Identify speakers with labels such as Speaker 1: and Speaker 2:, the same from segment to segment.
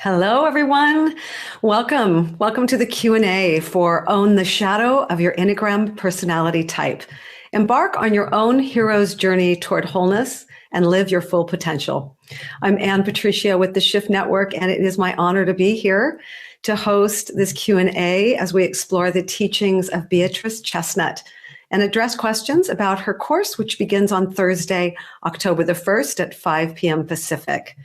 Speaker 1: Hello, everyone. Welcome. Welcome to the Q&A for Own the Shadow of Your Enneagram Personality Type. Embark on your own hero's journey toward wholeness and live your full potential. I'm Ann Patricia with the Shift Network, and it is my honor to be here to host this Q&A as we explore the teachings of Beatrice Chestnut and address questions about her course, which begins on Thursday, October the 1st at 5 p.m. Pacific.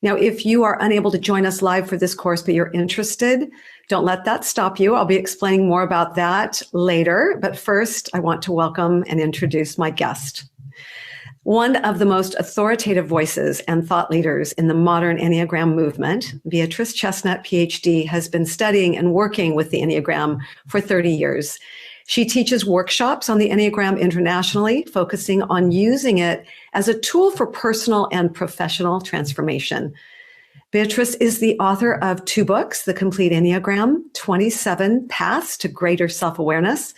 Speaker 1: Now, if you are unable to join us live for this course, but you're interested, don't let that stop you. I'll be explaining more about that later. But first, I want to welcome and introduce my guest. One of the most authoritative voices and thought leaders in the modern Enneagram movement, Beatrice Chestnut, PhD, has been studying and working with the Enneagram for 30 years. She teaches workshops on the Enneagram internationally, focusing on using it as a tool for personal and professional transformation. Beatrice is the author of 2 books, The Complete Enneagram, 27 Paths to Greater Self-Awareness,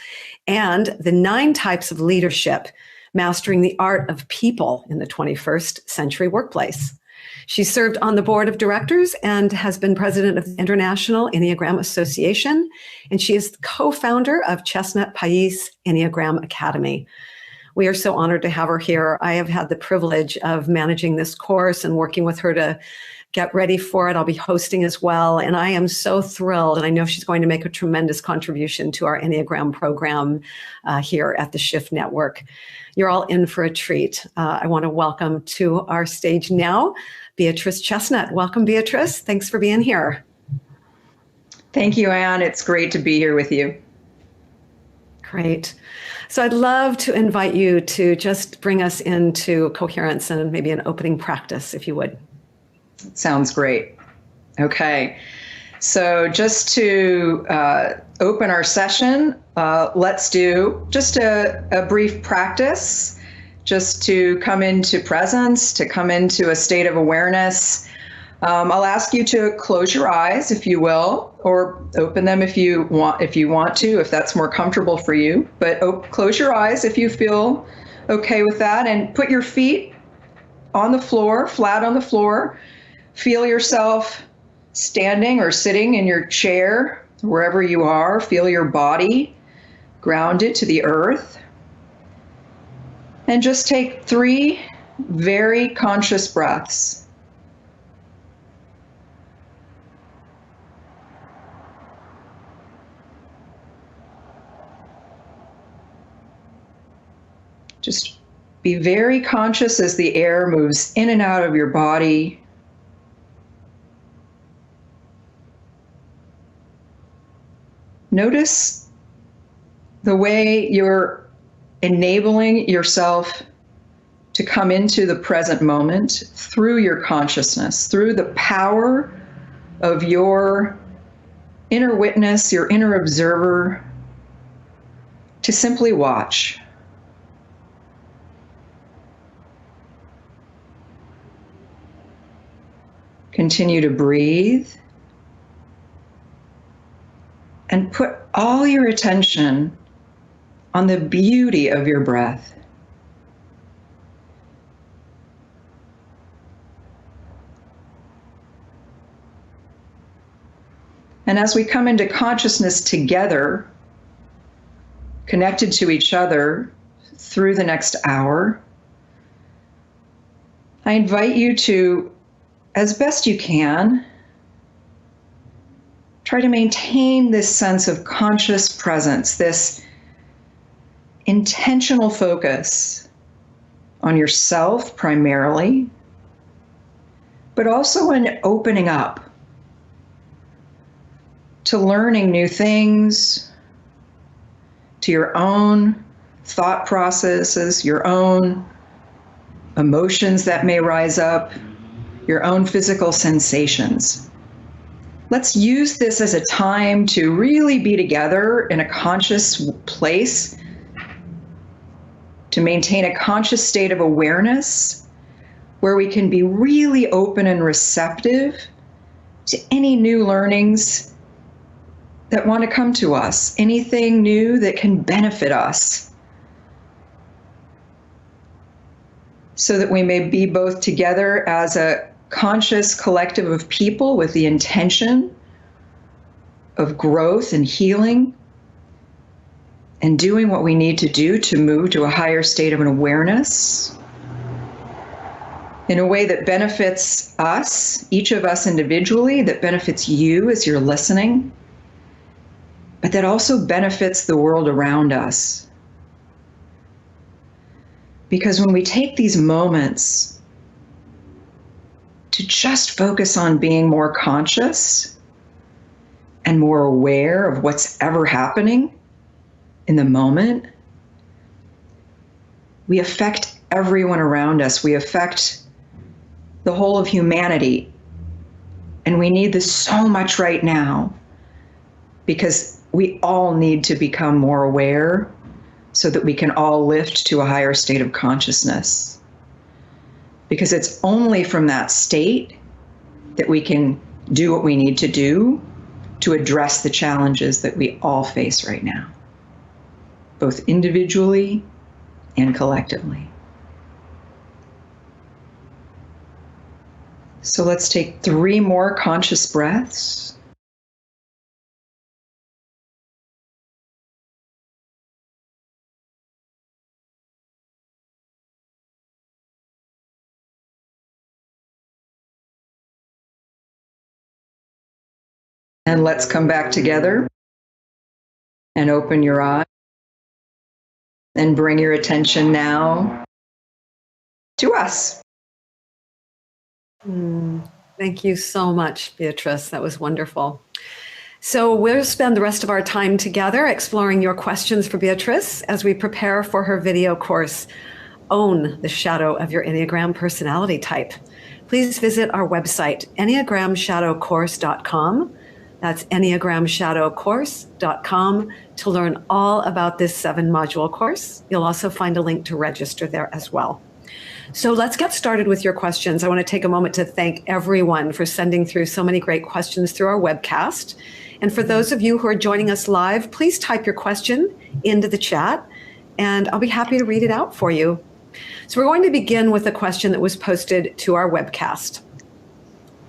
Speaker 1: and The 9 Types of Leadership, Mastering the Art of People in the 21st Century Workplace. She served on the board of directors and has been president of the International Enneagram Association, and she is the co-founder of Chestnut Pais Enneagram Academy. We are so honored to have her here. I have had the privilege of managing this course and working with her to get ready for it. I'll be hosting as well, and I am so thrilled, and I know she's going to make a tremendous contribution to our Enneagram program here at the Shift Network. You're all in for a treat. I want to welcome to our stage now Beatrice Chestnut. Welcome, Beatrice. Thanks for being here.
Speaker 2: Thank you, Anne. It's great to be here with you.
Speaker 1: Great. So I'd love to invite you to just bring us into coherence and maybe an opening practice, if you would.
Speaker 2: Sounds great. Okay. So just to open our session, let's do just a brief practice, just to come into presence, to come into a state of awareness. I'll ask you to close your eyes, if you will, or open them if you want to, if that's more comfortable for you. But close your eyes if you feel okay with that, and put your feet on the floor, flat on the floor. Feel yourself standing or sitting in your chair, wherever you are. Feel your body grounded to the earth. And just take 3 very conscious breaths. Just be very conscious as the air moves in and out of your body. Notice the way you're enabling yourself to come into the present moment through your consciousness, through the power of your inner witness, your inner observer, to simply watch. Continue to breathe and put all your attention on the beauty of your breath. And as we come into consciousness together, connected to each other through the next hour, I invite you to, as best you can, try to maintain this sense of conscious presence, this intentional focus on yourself primarily, but also in opening up to learning new things, to your own thought processes, your own emotions that may rise up, your own physical sensations. Let's use this as a time to really be together in a conscious place, to maintain a conscious state of awareness where we can be really open and receptive to any new learnings that want to come to us, anything new that can benefit us, so that we may be both together as a conscious collective of people with the intention of growth and healing and doing what we need to do to move to a higher state of an awareness in a way that benefits us, each of us individually, that benefits you as you're listening, but that also benefits the world around us. Because when we take these moments to just focus on being more conscious and more aware of what's ever happening in the moment, we affect everyone around us. We affect the whole of humanity. And we need this so much right now because we all need to become more aware so that we can all lift to a higher state of consciousness. Because it's only from that state that we can do what we need to do to address the challenges that we all face right now, both individually and collectively. So let's take 3 more conscious breaths. And let's come back together and open your eyes and bring your attention now to us.
Speaker 1: Thank you so much, Beatrice. That was wonderful. So we'll spend the rest of our time together exploring your questions for Beatrice as we prepare for her video course, Own the Shadow of Your Enneagram Personality Type. Please visit our website, enneagramshadowcourse.com. That's enneagramshadowcourse.com to learn all about this 7-module course. You'll also find a link to register there as well. So let's get started with your questions. I want to take a moment to thank everyone for sending through so many great questions through our webcast. And for those of you who are joining us live, please type your question into the chat and I'll be happy to read it out for you. So we're going to begin with a question that was posted to our webcast.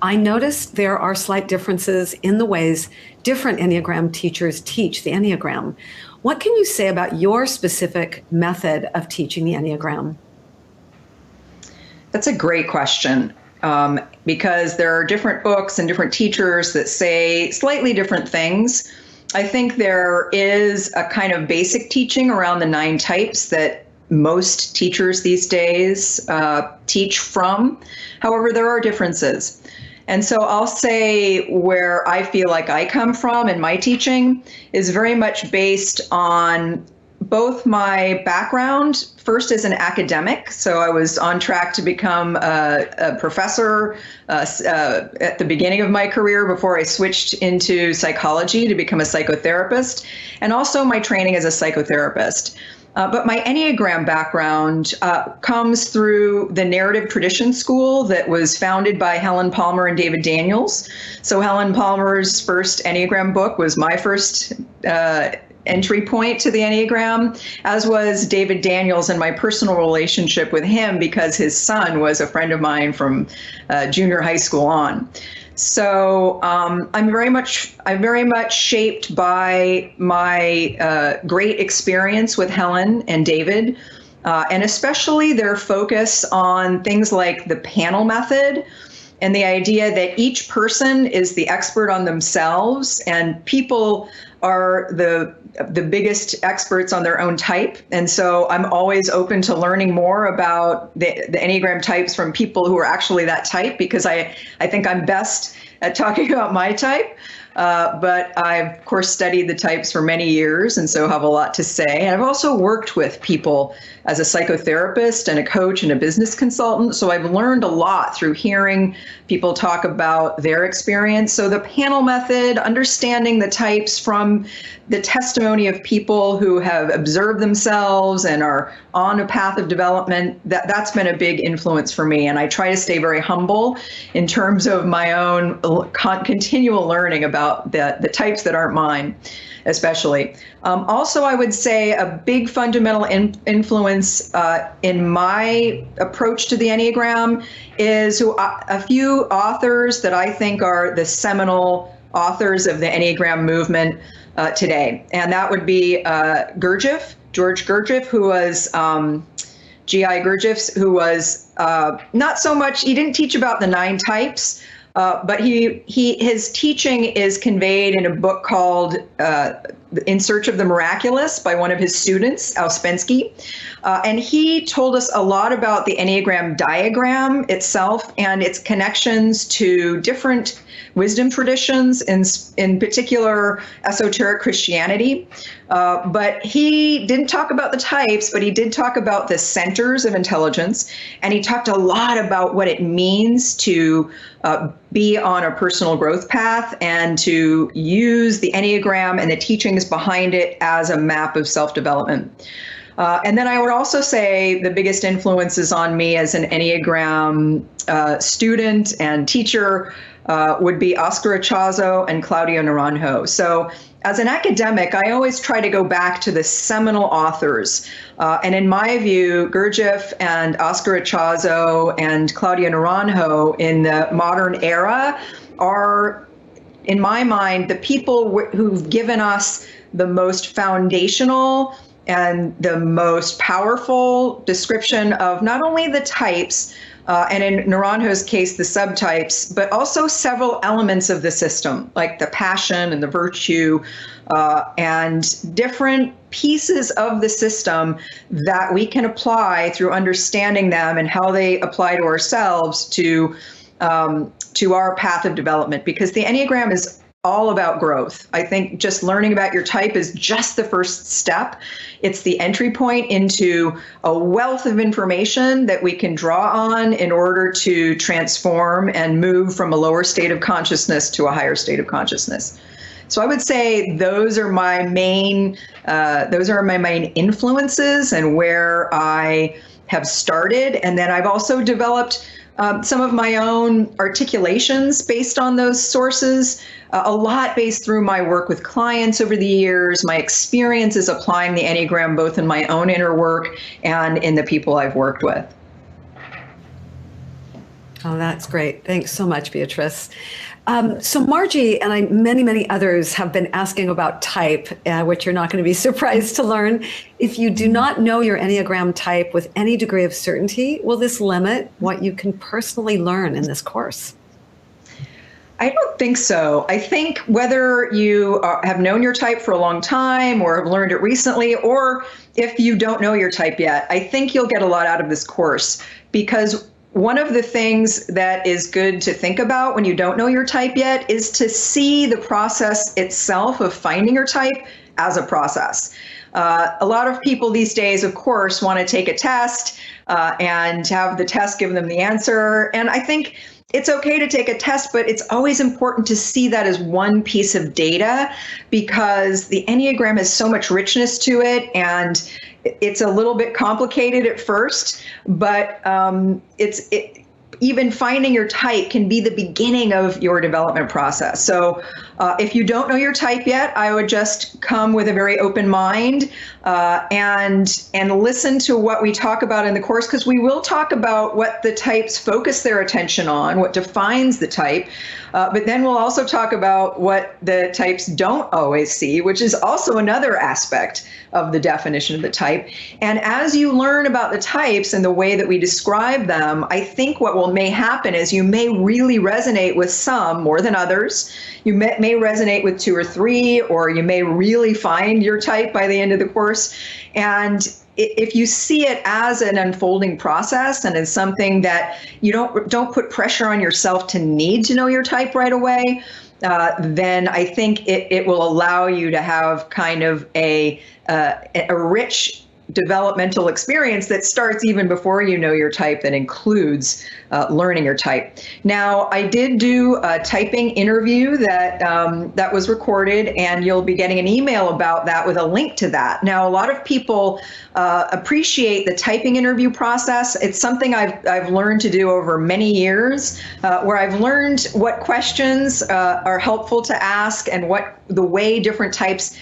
Speaker 1: I noticed there are slight differences in the ways different Enneagram teachers teach the Enneagram. What can you say about your specific method of teaching the Enneagram?
Speaker 2: That's a great question, because there are different books and different teachers that say slightly different things. I think there is a kind of basic teaching around the 9 types that most teachers these days teach from. However, there are differences. And so I'll say where I feel like I come from in my teaching is very much based on both my background, first as an academic. So I was on track to become a professor at the beginning of my career before I switched into psychology to become a psychotherapist, and also my training as a psychotherapist. But my Enneagram background comes through the narrative tradition school that was founded by Helen Palmer and David Daniels. So Helen Palmer's first Enneagram book was my first entry point to the Enneagram, as was David Daniels and my personal relationship with him because his son was a friend of mine from junior high school on. So I'm very much shaped by my great experience with Helen and David, and especially their focus on things like the panel method and the idea that each person is the expert on themselves and people are the biggest experts on their own type. And so I'm always open to learning more about the Enneagram types from people who are actually that type, because I think I'm best at talking about my type. But I've, of course, studied the types for many years and so have a lot to say. And I've also worked with people as a psychotherapist and a coach and a business consultant. So I've learned a lot through hearing people talk about their experience. So the panel method, understanding the types from the testimony of people who have observed themselves and are on a path of development, that's been a big influence for me. And I try to stay very humble in terms of my own continual learning about about the types that aren't mine, especially. Also, I would say a big fundamental influence in my approach to the Enneagram is a few authors that I think are the seminal authors of the Enneagram movement today. And that would be George Gurdjieff, who was G.I. Gurdjieff, who was not so much, he didn't teach about the 9 types, but his teaching is conveyed in a book called In Search of the Miraculous by one of his students, Ouspensky. And he told us a lot about the Enneagram diagram itself and its connections to different wisdom traditions, in particular esoteric Christianity. But he didn't talk about the types, but he did talk about the centers of intelligence. And he talked a lot about what it means to be on a personal growth path and to use the Enneagram and the teachings behind it as a map of self-development. And then I would also say the biggest influences on me as an Enneagram student and teacher would be Oscar Ichazo and Claudio Naranjo. So as an academic, I always try to go back to the seminal authors. And in my view, Gurdjieff and Oscar Ichazo and Claudio Naranjo in the modern era are, in my mind, the people who've given us the most foundational and the most powerful description of not only the types, and in Naranjo's case, the subtypes, but also several elements of the system, like the passion and the virtue, and different pieces of the system that we can apply through understanding them and how they apply to ourselves to our path of development. Because the Enneagram is all about growth. I think just learning about your type is just the first step. It's the entry point into a wealth of information that we can draw on in order to transform and move from a lower state of consciousness to a higher state of consciousness. So I would say those are my main influences and where I have started. And then I've also developed some of my own articulations based on those sources, a lot based through my work with clients over the years, my experiences applying the Enneagram both in my own inner work and in the people I've worked with.
Speaker 1: Oh, that's great. Thanks so much, Beatrice. So Margie and many others have been asking about type, which you're not going to be surprised to learn. If you do not know your Enneagram type with any degree of certainty, will this limit what you can personally learn in this course?
Speaker 2: I don't think so. I think whether you have known your type for a long time or have learned it recently, or if you don't know your type yet, I think you'll get a lot out of this course, because one of the things that is good to think about when you don't know your type yet is to see the process itself of finding your type as a process. A lot of people these days, of course, want to take a test and have the test give them the answer. And I think it's okay to take a test, but it's always important to see that as one piece of data, because the Enneagram has so much richness to it, and it's a little bit complicated at first, but even finding your type can be the beginning of your development process. So if you don't know your type yet, I would just come with a very open mind and listen to what we talk about in the course, because we will talk about what the types focus their attention on, what defines the type. But then we'll also talk about what the types don't always see, which is also another aspect of the definition of the type. And as you learn about the types and the way that we describe them, I think what may happen is you may really resonate with some more than others. You may resonate with 2 or 3, or you may really find your type by the end of the course. And if you see it as an unfolding process and as something that you don't put pressure on yourself to need to know your type right away, then I think it will allow you to have kind of a rich developmental experience that starts even before you know your type, that includes learning your type. Now, I did do a typing interview that was recorded, and you'll be getting an email about that with a link to that. Now, a lot of people appreciate the typing interview process. It's something I've learned to do over many years, where I've learned what questions are helpful to ask and what the way different types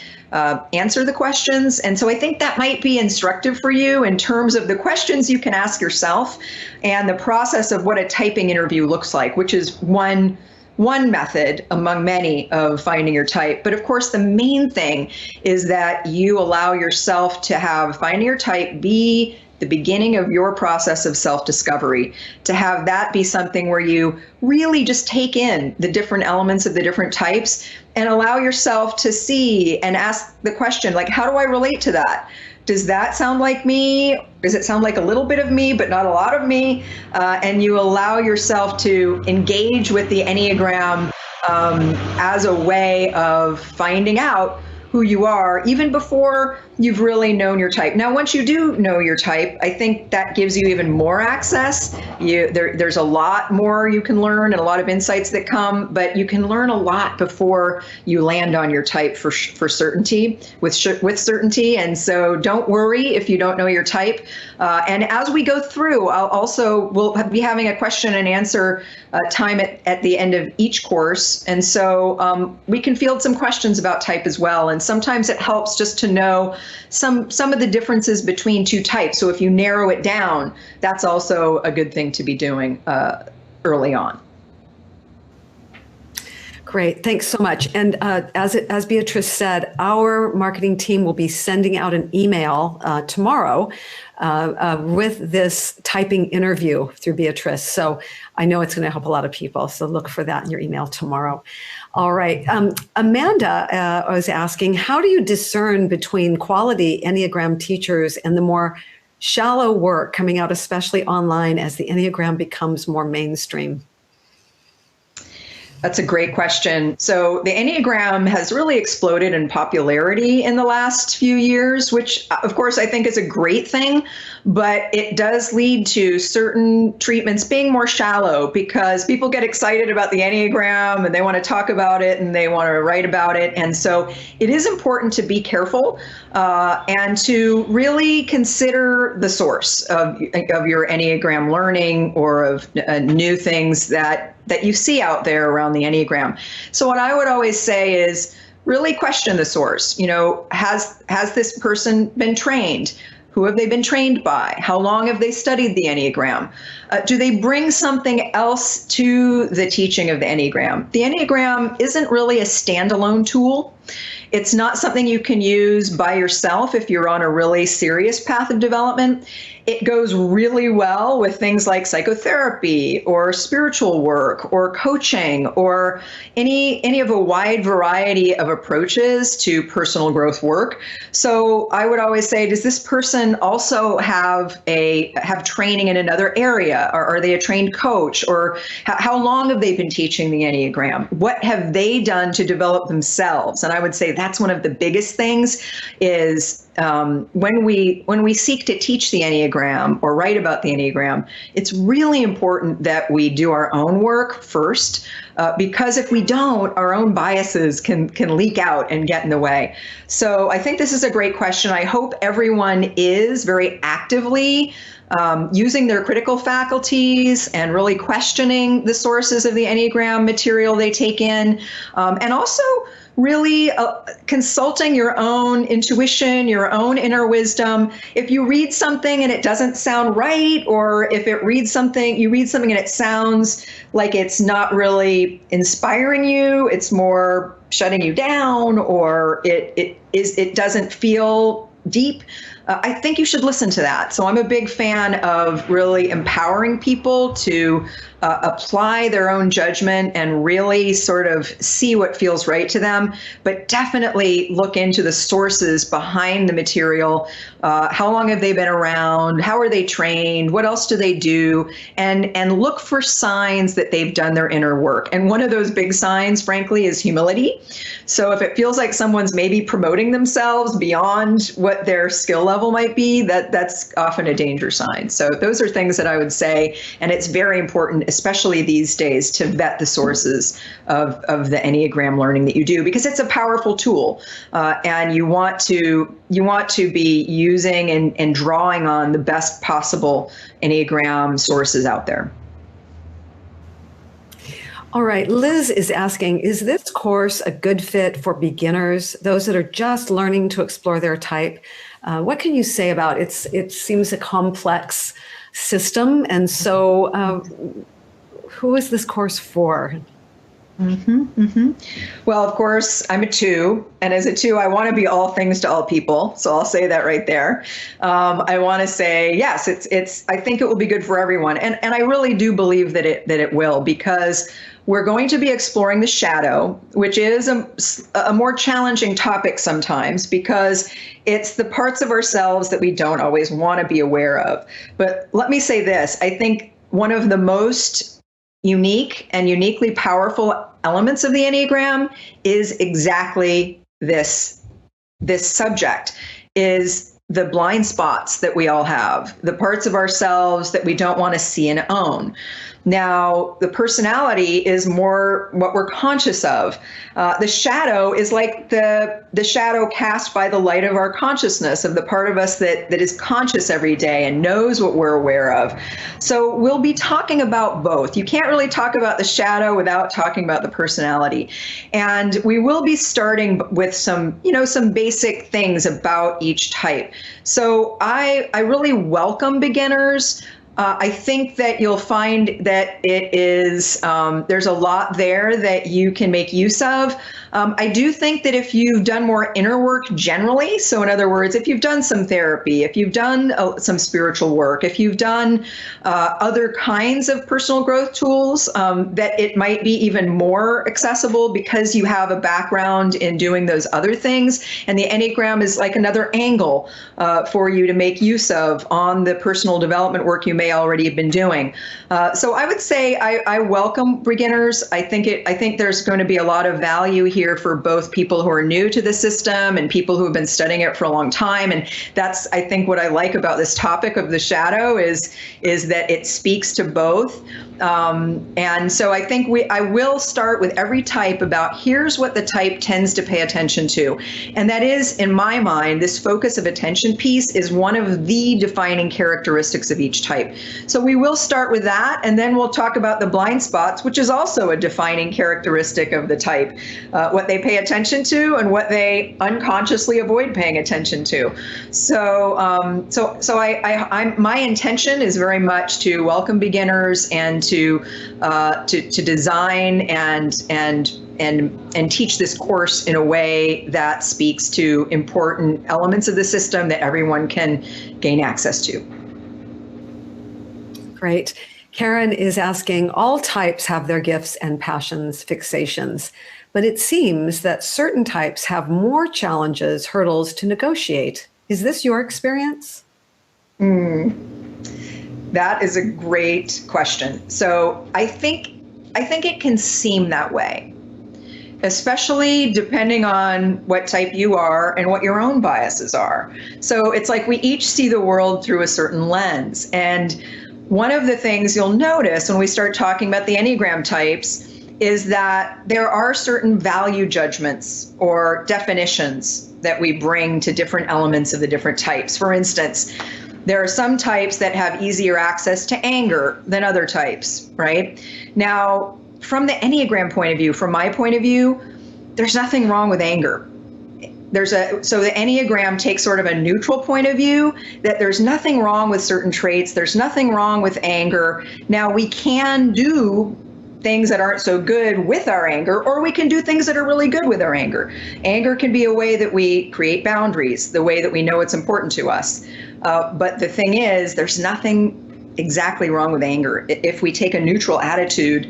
Speaker 2: answer the questions. And so I think that might be instructive for you in terms of the questions you can ask yourself and the process of what a typing interview looks like, which is one method among many of finding your type. But of course, the main thing is that you allow yourself to have finding your type be the beginning of your process of self-discovery, to have that be something where you really just take in the different elements of the different types and allow yourself to see and ask the question, like, how do I relate to that? Does that sound like me? Does it sound like a little bit of me, but not a lot of me? And you allow yourself to engage with the Enneagram as a way of finding out who you are, even before you've really known your type. Now, once you do know your type, I think that gives you even more access. There's a lot more you can learn and a lot of insights that come, but you can learn a lot before you land on your type for certainty, with certainty. And so don't worry if you don't know your type. And as we go through, we'll be having a question and answer time at the end of each course. And so we can field some questions about type as well. And sometimes it helps just to know some of the differences between two types. So if you narrow it down, that's also a good thing to be doing early on.
Speaker 1: Great, thanks so much. And as Beatrice said, our marketing team will be sending out an email tomorrow with this typing interview through Beatrice. So I know it's going to help a lot of people. So look for that in your email tomorrow. All right. Amanda was asking, how do you discern between quality Enneagram teachers and the more shallow work coming out, especially online, as the Enneagram becomes more mainstream?
Speaker 2: That's a great question. So the Enneagram has really exploded in popularity in the last few years, which of course I think is a great thing, but it does lead to certain treatments being more shallow because people get excited about the Enneagram and they want to talk about it and they want to write about it. And so it is important to be careful and to really consider the source of your Enneagram learning or of new things that you see out there around the Enneagram. So what I would always say is really question the source. You know, has this person been trained? Who have they been trained by? How long have they studied the Enneagram? Do they bring something else to the teaching of the Enneagram? The Enneagram isn't really a standalone tool. It's not something you can use by yourself if you're on a really serious path of development. It goes really well with things like psychotherapy or spiritual work or coaching or any of a wide variety of approaches to personal growth work. So I would always say, does this person also have training in another area? Or are they a trained coach? Or how long have they been teaching the Enneagram? What have they done to develop themselves? And I would say that's one of the biggest things is when we seek to teach the Enneagram or write about the Enneagram, it's really important that we do our own work first, because if we don't, our own biases can leak out and get in the way. So I think this is a great question. I hope everyone is very actively using their critical faculties and really questioning the sources of the Enneagram material they take in, and also really consulting your own intuition, your own inner wisdom. If you read something and it doesn't sound right, or if you read something and it sounds like it's not really inspiring you, it's more shutting you down, or it doesn't feel deep, I think you should listen to that. So I'm a big fan of really empowering people to apply their own judgment and really sort of see what feels right to them, but definitely look into the sources behind the material. How long have they been around? How are they trained? What else do they do? And look for signs that they've done their inner work. And one of those big signs, frankly, is humility. So if it feels like someone's maybe promoting themselves beyond what their skill level might be, that's often a danger sign. So those are things that I would say, and it's very important, especially these days, to vet the sources of the Enneagram learning that you do, because it's a powerful tool, and you want to be using and drawing on the best possible Enneagram sources out there.
Speaker 1: All right, Liz is asking, is this course a good fit for beginners, those that are just learning to explore their type? What can you say about it? It seems a complex system, and so who is this course for?
Speaker 2: Well, of course, I'm a 2, and as a 2, I want to be all things to all people. So I'll say that right there. I want to say, yes, it's. I think it will be good for everyone, and I really do believe that it will, because we're going to be exploring the shadow, which is a more challenging topic sometimes, because it's the parts of ourselves that we don't always want to be aware of. But let me say this: I think one of the most unique and uniquely powerful elements of the Enneagram is exactly this subject, is the blind spots that we all have, the parts of ourselves that we don't want to see and own. Now, the personality is more what we're conscious of. The shadow is like the shadow cast by the light of our consciousness, of the part of us that is conscious every day and knows what we're aware of. So we'll be talking about both. You can't really talk about the shadow without talking about the personality. And we will be starting with some basic things about each type. So I really welcome beginners. I think that you'll find that it is, there's a lot there that you can make use of. I do think that if you've done more inner work generally, so in other words, if you've done some therapy, if you've done some spiritual work, if you've done other kinds of personal growth tools, that it might be even more accessible because you have a background in doing those other things. And the Enneagram is like another angle for you to make use of on the personal development work you may already have been doing. So I would say I welcome beginners. I think there's going to be a lot of value here for both people who are new to the system and people who have been studying it for a long time. And that's, I think, what I like about this topic of the shadow is that it speaks to both. And so I think I will start with every type about here's what the type tends to pay attention to. And that is, in my mind, this focus of attention piece is one of the defining characteristics of each type. So we will start with that, and then we'll talk about the blind spots, which is also a defining characteristic of the type, what they pay attention to and what they unconsciously avoid paying attention to. So my intention is very much to welcome beginners and to design and teach this course in a way that speaks to important elements of the system that everyone can gain access to.
Speaker 1: Great. Karen is asking, all types have their gifts and passions, fixations, but it seems that certain types have more challenges, hurdles to negotiate. Is this your experience?
Speaker 2: That is a great question. So I think it can seem that way, especially depending on what type you are and what your own biases are. So it's like we each see the world through a certain lens. And one of the things you'll notice when we start talking about the Enneagram types is that there are certain value judgments or definitions that we bring to different elements of the different types. For instance, there are some types that have easier access to anger than other types, right? Now, from the Enneagram point of view, from my point of view, there's nothing wrong with anger. So the Enneagram takes sort of a neutral point of view that there's nothing wrong with certain traits. There's nothing wrong with anger. Now, we can do things that aren't so good with our anger, or we can do things that are really good with our anger. Anger can be a way that we create boundaries, the way that we know it's important to us. But the thing is, there's nothing exactly wrong with anger. If we take a neutral attitude,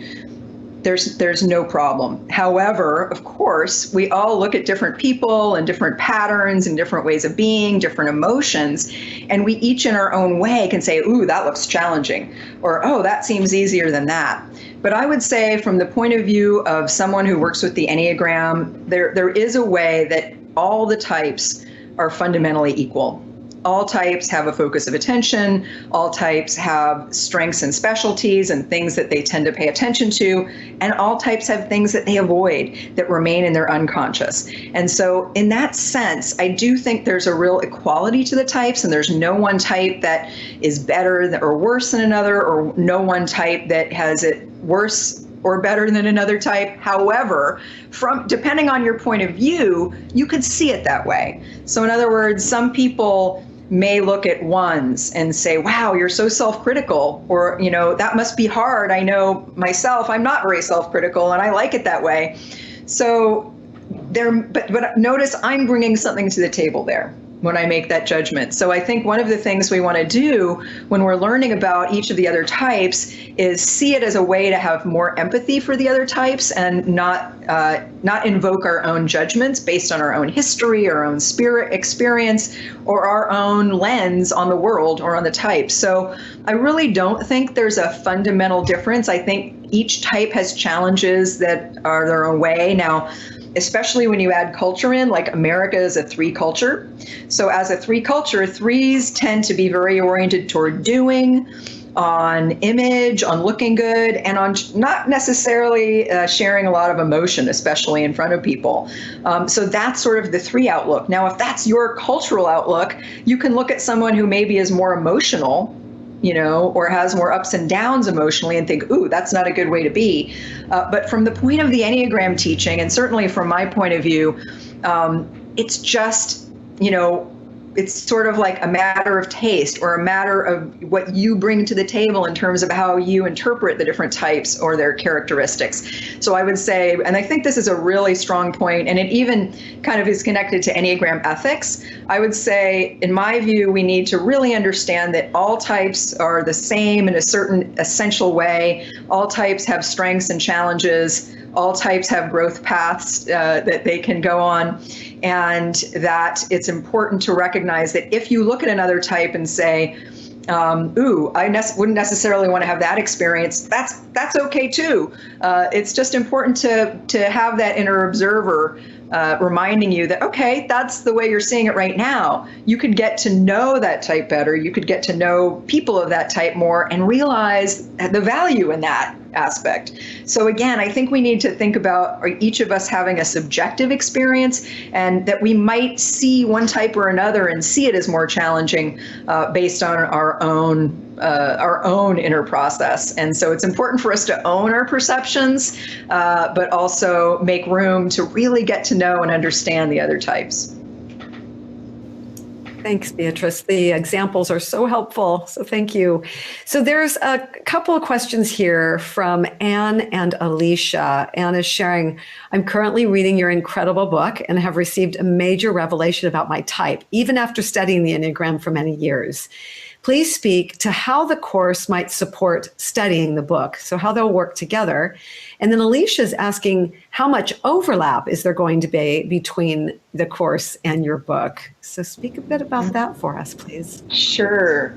Speaker 2: there's no problem. However, of course, we all look at different people and different patterns and different ways of being, different emotions, and we each in our own way can say, ooh, that looks challenging, or, oh, that seems easier than that. But I would say from the point of view of someone who works with the Enneagram, there is a way that all the types are fundamentally equal. all types have a focus of attention. All types have strengths and specialties and things that they tend to pay attention to. And all types have things that they avoid that remain in their unconscious. And so in that sense, I do think there's a real equality to the types, and there's no one type that is better or worse than another, or no one type that has it worse or better than another type. However, depending on your point of view, you could see it that way. So in other words, some people may look at ones and say, wow, you're so self-critical, or, that must be hard. I know myself, I'm not very self-critical and I like it that way. So but notice I'm bringing something to the table there when I make that judgment. So I think one of the things we want to do when we're learning about each of the other types is see it as a way to have more empathy for the other types, and not invoke our own judgments based on our own history, our own spirit experience, or our own lens on the world or on the type. So I really don't think there's a fundamental difference. I think each type has challenges that are their own way. Now, especially when you add culture in, like America is a 3 culture. So as a 3 culture, 3s tend to be very oriented toward doing, on image, on looking good, and on not necessarily sharing a lot of emotion, especially in front of people. So that's sort of the 3 outlook. Now, if that's your cultural outlook, you can look at someone who maybe is more emotional, or has more ups and downs emotionally, and think, ooh, that's not a good way to be. But from the point of the Enneagram teaching, and certainly from my point of view, it's just, it's sort of like a matter of taste, or a matter of what you bring to the table in terms of how you interpret the different types or their characteristics. So I would say, and I think this is a really strong point, and it even kind of is connected to Enneagram ethics. I would say, in my view, we need to really understand that all types are the same in a certain essential way. All types have strengths and challenges. All types have growth paths that they can go on, and that it's important to recognize that if you look at another type and say, ooh, I wouldn't necessarily want to have that experience, that's okay too. It's just important to have that inner observer reminding you that, okay, that's the way you're seeing it right now. You could get to know that type better. You could get to know people of that type more and realize the value in that aspect. So again, I think we need to think about each of us having a subjective experience, and that we might see one type or another and see it as more challenging based on our own inner process. And so it's important for us to own our perceptions, but also make room to really get to know and understand the other types.
Speaker 1: Thanks, Beatrice. The examples are so helpful. So thank you. So there's a couple of questions here from Anne and Alicia. Anne is sharing, I'm currently reading your incredible book and have received a major revelation about my type, even after studying the Enneagram for many years. Please speak to how the course might support studying the book, so how they'll work together. And then Alicia's asking, how much overlap is there going to be between the course and your book? So speak a bit about that for us, please.
Speaker 2: Sure.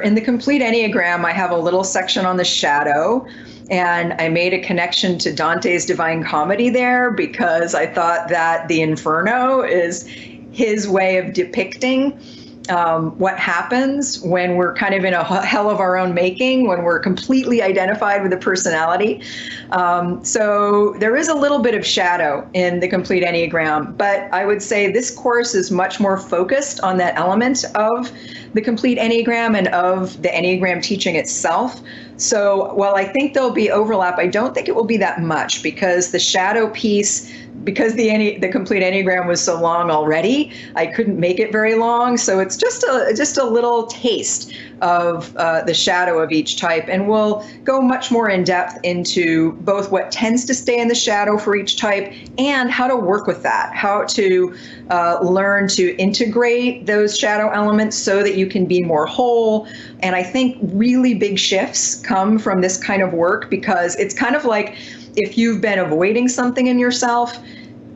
Speaker 2: In the Complete Enneagram, I have a little section on the shadow, and I made a connection to Dante's Divine Comedy there because I thought that the Inferno is his way of depicting what happens when we're kind of in a hell of our own making, when we're completely identified with a personality. So there is a little bit of shadow in the Complete Enneagram, but I would say this course is much more focused on that element of the Complete Enneagram and of the Enneagram teaching itself. So while I think there'll be overlap, I don't think it will be that much, because the shadow piece, because the Complete Enneagram was so long already, I couldn't make it very long. So it's just a little taste of the shadow of each type. And we'll go much more in depth into both what tends to stay in the shadow for each type and how to work with that, how to learn to integrate those shadow elements so that you can be more whole. And I think really big shifts come from this kind of work, because it's kind of like if you've been avoiding something in yourself,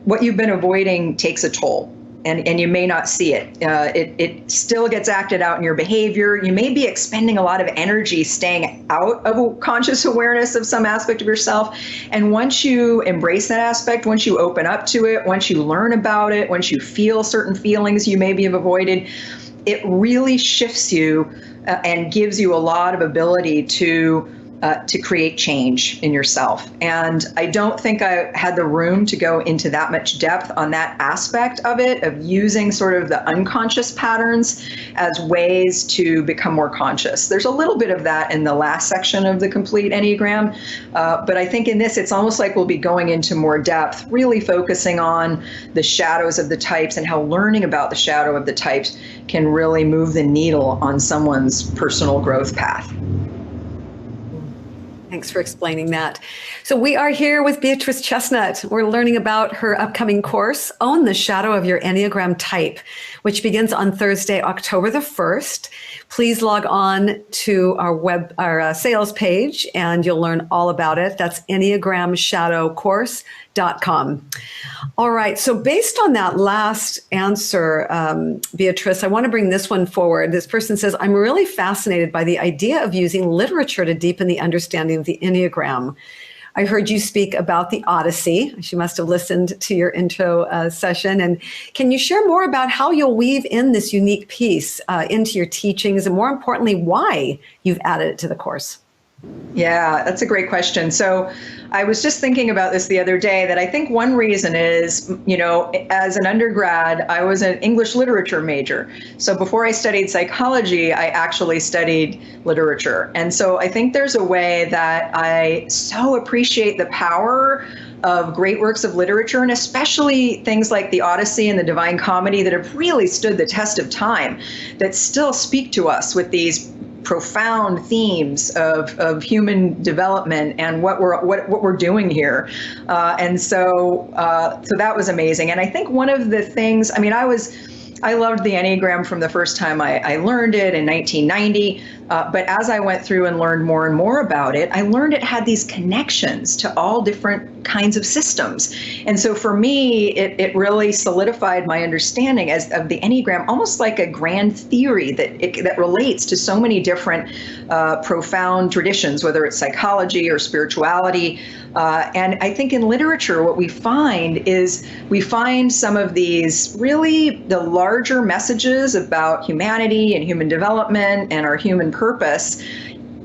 Speaker 2: what you've been avoiding takes a toll. And you may not see it. It still gets acted out in your behavior. You may be expending a lot of energy staying out of a conscious awareness of some aspect of yourself. And once you embrace that aspect, once you open up to it, once you learn about it, once you feel certain feelings you maybe have avoided, it really shifts you and gives you a lot of ability to create change in yourself. And I don't think I had the room to go into that much depth on that aspect of it, of using sort of the unconscious patterns as ways to become more conscious. There's a little bit of that in the last section of the complete Enneagram, but I think in this, it's almost like we'll be going into more depth, really focusing on the shadows of the types and how learning about the shadow of the types can really move the needle on someone's personal growth path.
Speaker 1: Thanks for explaining that. So we are here with Beatrice Chestnut. We're learning about her upcoming course, Own the Shadow of Your Enneagram Type, which begins on Thursday, October the 1st. Please log on to our sales page and you'll learn all about it. That's EnneagramShadowCourse.com. All right. So based on that last answer, Beatrice, I want to bring this one forward. This person says, I'm really fascinated by the idea of using literature to deepen the understanding of the Enneagram. I heard you speak about the Odyssey. She must have listened to your intro session. And can you share more about how you'll weave in this unique piece into your teachings, and more importantly, why you've added it to the course?
Speaker 2: Yeah, that's a great question. So I was just thinking about this the other day, that I think one reason is, as an undergrad, I was an English literature major. So before I studied psychology, I actually studied literature. And so I think there's a way that I so appreciate the power of great works of literature, and especially things like the Odyssey and the Divine Comedy that have really stood the test of time, that still speak to us with these profound themes of human development and what we're doing here, and so that was amazing. And I think one of the things, I loved the Enneagram from the first time I learned it in 1990. But as I went through and learned more and more about it, I learned it had these connections to all different kinds of systems. And so for me, it really solidified my understanding of the Enneagram, almost like a grand theory that relates to so many different profound traditions, whether it's psychology or spirituality. And I think in literature, what we find some of these really the larger messages about humanity and human development and our human purpose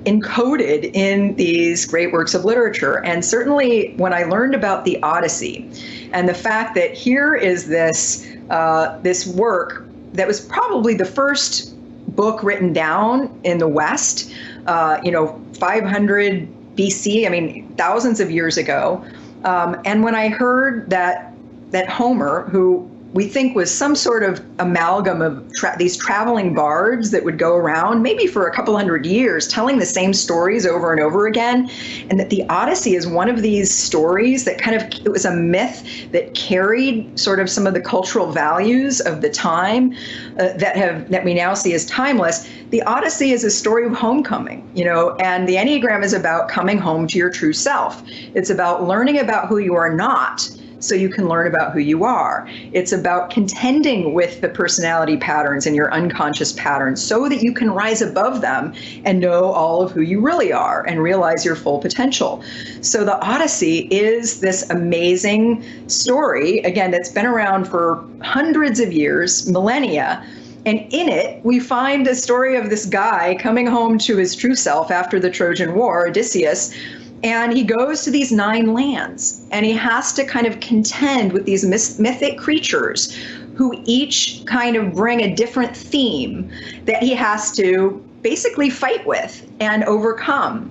Speaker 2: encoded in these great works of literature. And certainly when I learned about the Odyssey and the fact that here is this work that was probably the first book written down in the West, 500 BC, thousands of years ago. And when I heard that Homer, who we think was some sort of amalgam of these traveling bards that would go around maybe for a couple hundred years telling the same stories over and over again, and that the Odyssey is one of these stories that it was a myth that carried sort of some of the cultural values of the time that we now see as timeless. The Odyssey is a story of homecoming, and the Enneagram is about coming home to your true self. It's about learning about who you are not, so you can learn about who you are. It's about contending with the personality patterns and your unconscious patterns so that you can rise above them and know all of who you really are and realize your full potential. So the Odyssey is this amazing story, again, that's been around for hundreds of years, millennia. And in it, we find the story of this guy coming home to his true self after the Trojan War, Odysseus. And he goes to these 9 lands, and he has to kind of contend with these mythic creatures who each kind of bring a different theme that he has to basically fight with and overcome.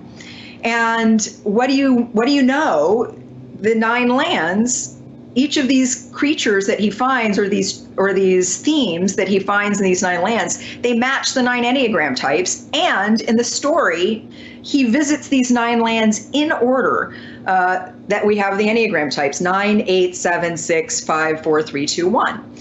Speaker 2: And what do you know? The 9 lands, each of these creatures that he finds, or these themes that he finds in these 9 lands, they match the 9 Enneagram types. And in the story, he visits these 9 lands in order that we have the Enneagram types: 9, 8, 7, 6, 5, 4, 3, 2, 1.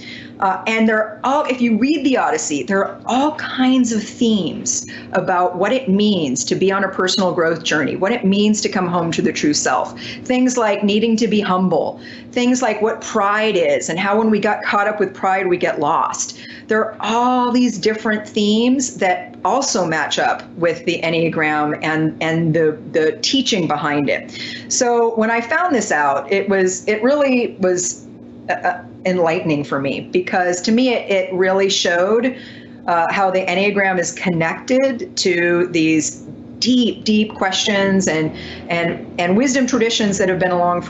Speaker 2: And they're all, if you read the Odyssey, there are all kinds of themes about what it means to be on a personal growth journey, what it means to come home to the true self. Things like needing to be humble, things like what pride is, and how when we got caught up with pride, we get lost. There are all these different themes that also match up with the Enneagram and the teaching behind it. So when I found this out, it really was enlightening for me, because to me it really showed how the Enneagram is connected to these deep questions and wisdom traditions that have been around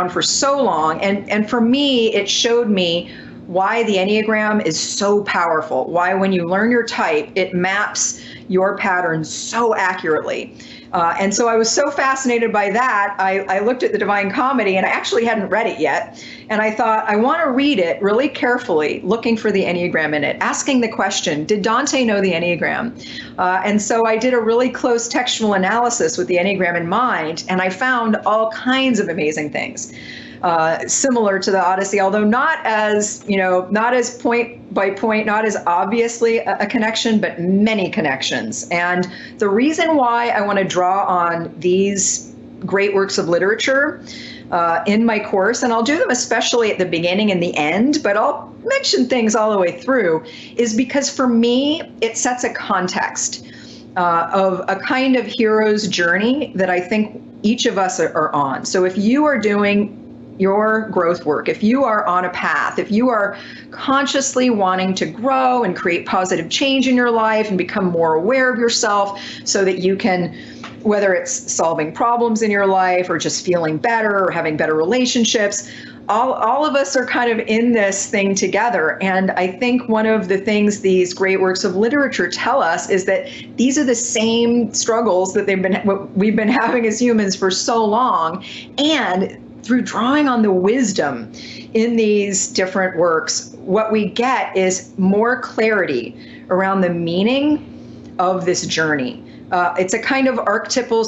Speaker 2: for so long. And for me, it showed me why the Enneagram is so powerful, why when you learn your type, it maps your patterns so accurately. And so I was so fascinated by that, I looked at the Divine Comedy, and I actually hadn't read it yet. And I thought, I want to read it really carefully, looking for the Enneagram in it, asking the question, did Dante know the Enneagram? And so I did a really close textual analysis with the Enneagram in mind, and I found all kinds of amazing things. Similar to the Odyssey, although not as point by point, not as obviously a connection, but many connections. And the reason why I want to draw on these great works of literature in my course, and I'll do them especially at the beginning and the end, but I'll mention things all the way through, is because for me, it sets a context of a kind of hero's journey that I think each of us are on. So if you are doing your growth work, if you are on a path, if you are consciously wanting to grow and create positive change in your life and become more aware of yourself so that you can, whether it's solving problems in your life or just feeling better or having better relationships, all of us are kind of in this thing together. And I think one of the things these great works of literature tell us is that these are the same struggles that we've been having as humans for so long. And through drawing on the wisdom in these different works, what we get is more clarity around the meaning of this journey. It's a kind of archetypal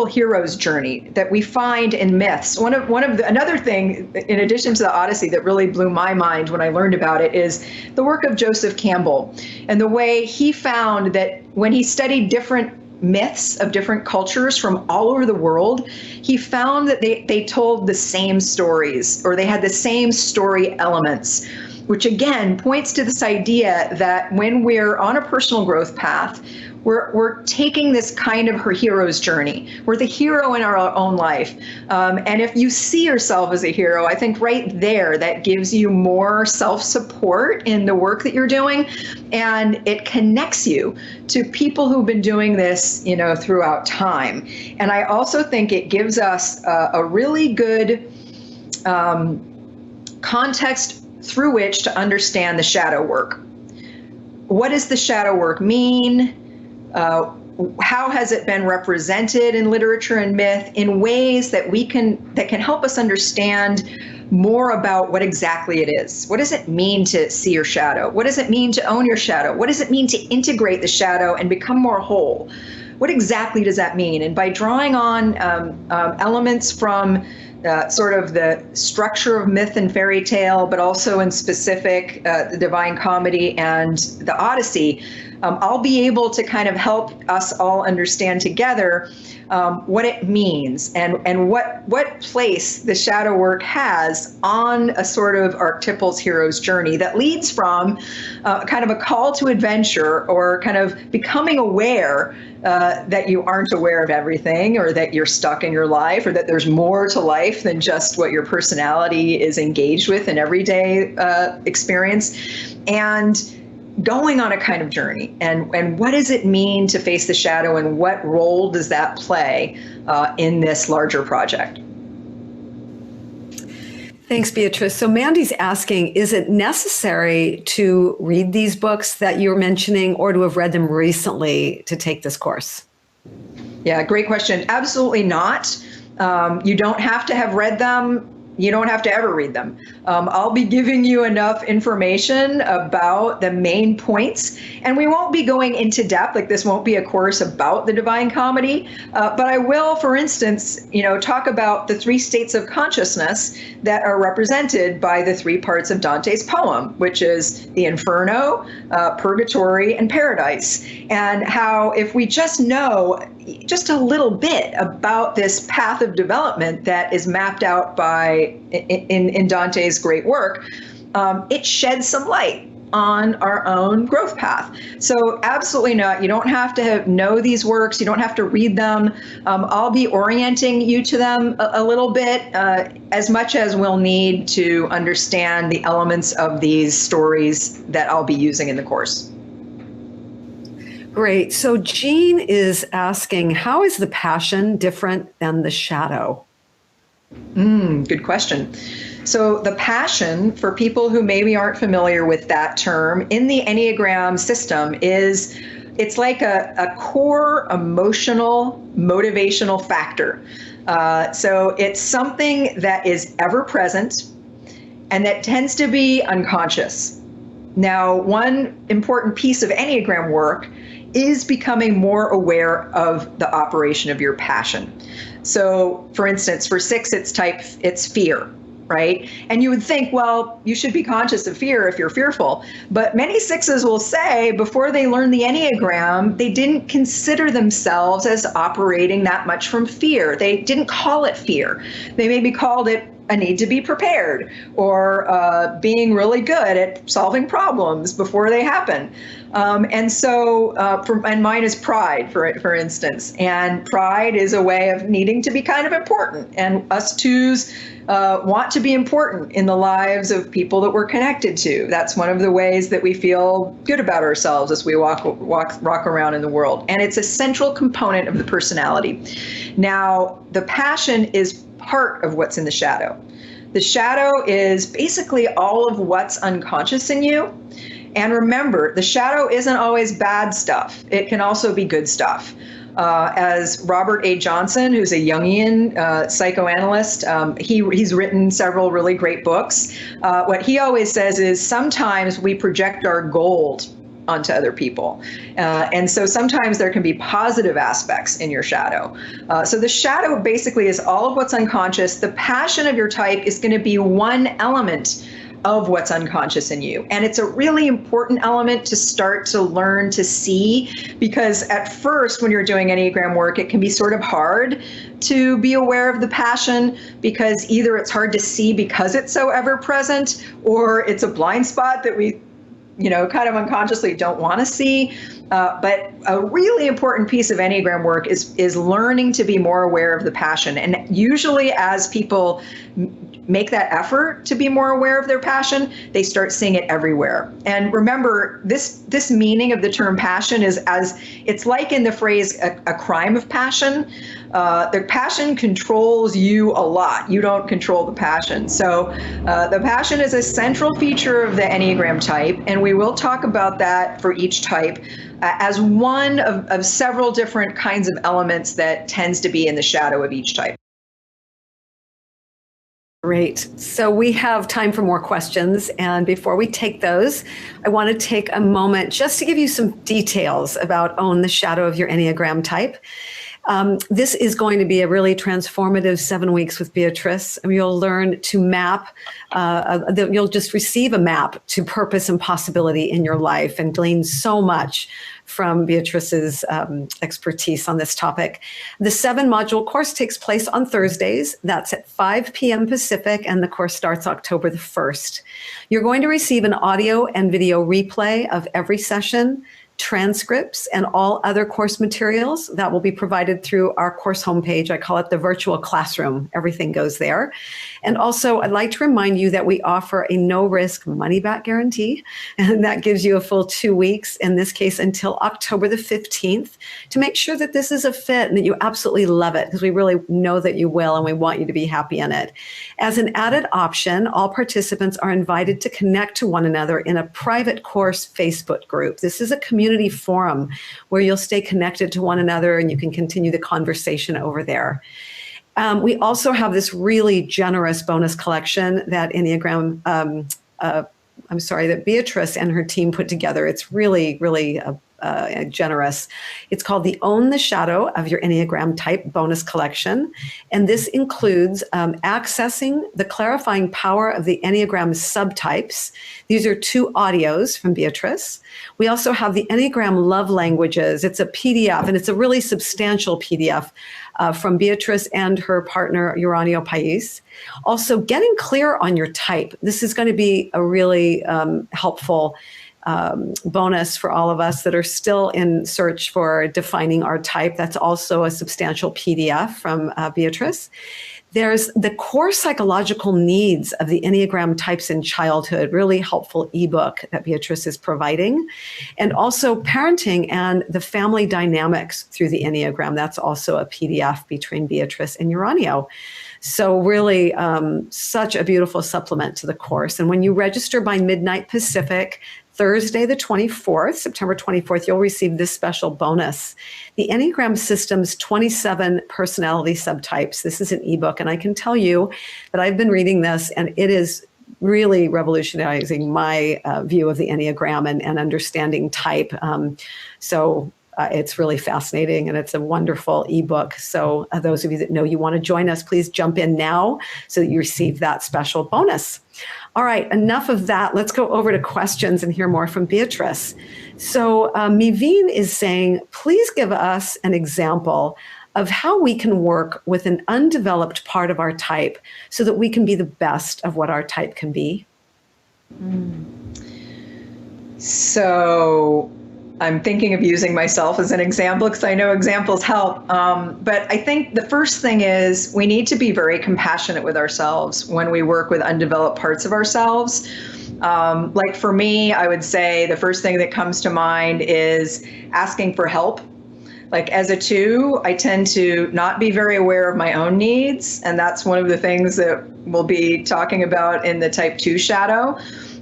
Speaker 2: hero's journey that we find in myths. Another thing, in addition to the Odyssey, that really blew my mind when I learned about it is the work of Joseph Campbell and the way he found that when he studied different myths of different cultures from all over the world, he found that they told the same stories, or they had the same story elements, which again points to this idea that when we're on a personal growth path, we're taking this kind of her hero's journey. We're the hero in our own life. And if you see yourself as a hero, I think right there, that gives you more self-support in the work that you're doing. And it connects you to people who've been doing this, throughout time. And I also think it gives us a really good context through which to understand the shadow work. What does the shadow work mean? How has it been represented in literature and myth in ways that can help us understand more about what exactly it is? What does it mean to see your shadow? What does it mean to own your shadow? What does it mean to integrate the shadow and become more whole? What exactly does that mean? And by drawing on elements from sort of the structure of myth and fairy tale, but also in specific the Divine Comedy and the Odyssey, I'll be able to kind of help us all understand together what it means and what place the shadow work has on a sort of archetypal hero's journey that leads from kind of a call to adventure, or kind of becoming aware that you aren't aware of everything, or that you're stuck in your life, or that there's more to life than just what your personality is engaged with in everyday experience, and going on a kind of journey. And what does it mean to face the shadow, and what role does that play in this larger project?
Speaker 1: Thanks, Beatrice. So Mandy's asking, is it necessary to read these books that you're mentioning, or to have read them recently to take this course?
Speaker 2: Yeah, great question. Absolutely not. You don't have to have read them. You don't have to ever read them. I'll be giving you enough information about the main points, and we won't be going into depth. Like, this won't be a course about the Divine Comedy, but I will, for instance, talk about the three states of consciousness that are represented by the three parts of Dante's poem, which is the Inferno, Purgatory, and Paradise, and how if we just know just a little bit about this path of development that is mapped out in Dante's great work, it sheds some light on our own growth path. So absolutely not. You don't have to know these works. You don't have to read them. I'll be orienting you to them a little bit, as much as we'll need to understand the elements of these stories that I'll be using in the course.
Speaker 1: Great. So Jean is asking, how is the passion different than the shadow?
Speaker 2: Good question. So the passion, for people who maybe aren't familiar with that term, in the Enneagram system it's like a core emotional, motivational factor. So it's something that is ever present and that tends to be unconscious. Now, one important piece of Enneagram work is becoming more aware of the operation of your passion. So, for instance, for 6, it's fear, right? And you would think, well, you should be conscious of fear if you're fearful. But many 6s will say before they learn the Enneagram, they didn't consider themselves as operating that much from fear. They didn't call it fear. They maybe called it a need to be prepared, or being really good at solving problems before they happen. And mine is pride, for instance. And pride is a way of needing to be kind of important. And us 2s want to be important in the lives of people that we're connected to. That's one of the ways that we feel good about ourselves as we rock around in the world. And it's a central component of the personality. Now, the passion is part of what's in the shadow. The shadow is basically all of what's unconscious in you. And remember, the shadow isn't always bad stuff. It can also be good stuff. As Robert A. Johnson, who's a Jungian psychoanalyst, he's written several really great books. What he always says is sometimes we project our gold onto other people. And so sometimes there can be positive aspects in your shadow. So the shadow basically is all of what's unconscious. The passion of your type is going to be one element of what's unconscious in you. And it's a really important element to start to learn to see, because at first when you're doing Enneagram work, it can be sort of hard to be aware of the passion, because either it's hard to see because it's so ever present, or it's a blind spot that we kind of unconsciously don't want to see. But a really important piece of Enneagram work is learning to be more aware of the passion. And usually as people make that effort to be more aware of their passion, they start seeing it everywhere. And remember, this meaning of the term passion it's like in the phrase a crime of passion. The passion controls you a lot. You don't control the passion. So the passion is a central feature of the Enneagram type, and we will talk about that for each type as one of several different kinds of elements that tends to be in the shadow of each type.
Speaker 1: Great. So we have time for more questions. And before we take those, I want to take a moment just to give you some details about Own the Shadow of Your Enneagram Type. This is going to be a really transformative 7 weeks with Beatrice. And you'll learn to map, you'll just receive a map to purpose and possibility in your life, and glean so much from Beatrice's expertise on this topic. The 7-module course takes place on Thursdays. That's at 5 p.m. Pacific, and the course starts October the 1st. You're going to receive an audio and video replay of every session, transcripts, and all other course materials that will be provided through our course homepage. I call it the virtual classroom. Everything goes there. And also, I'd like to remind you that we offer a no-risk money-back guarantee, and that gives you a full 2 weeks, in this case until October the 15th, to make sure that this is a fit and that you absolutely love it, because we really know that you will, and we want you to be happy in it. As an added option, all participants are invited to connect to one another in a private course Facebook group. This is a community forum where you'll stay connected to one another, and you can continue the conversation over there. We also have this really generous bonus collection that that Beatrice and her team put together. It's really, really generous. It's called the Own the Shadow of Your Enneagram Type bonus collection. And this includes accessing the clarifying power of the Enneagram subtypes. These are 2 audios from Beatrice. We also have the Enneagram love languages. It's a PDF, and it's a really substantial PDF from Beatrice and her partner, Uranio Pais. Also, getting clear on your type. This is going to be a really helpful bonus for all of us that are still in search for defining our type. That's also a substantial PDF from Beatrice. There's the core psychological needs of the Enneagram types in childhood, really helpful ebook that Beatrice is providing. And also parenting and the family dynamics through the Enneagram. That's also a PDF between Beatrice and Uranio. So really such a beautiful supplement to the course. And when you register by midnight Pacific, Thursday, the 24th, September 24th, you'll receive this special bonus. The Enneagram System's 27 personality subtypes. This is an ebook, and I can tell you that I've been reading this, and it is really revolutionizing my view of the Enneagram and understanding type. It's really fascinating, and it's a wonderful ebook. So those of you that know you want to join us, please jump in now so that you receive that special bonus. All right, enough of that. Let's go over to questions and hear more from Beatrice. So Miveen is saying, please give us an example of how we can work with an undeveloped part of our type so that we can be the best of what our type can be.
Speaker 2: So I'm thinking of using myself as an example because I know examples help. But I think the first thing is we need to be very compassionate with ourselves when we work with undeveloped parts of ourselves. Like for me, I would say the first thing that comes to mind is asking for help. Like as a 2, I tend to not be very aware of my own needs. And that's one of the things that we'll be talking about in the type 2 shadow.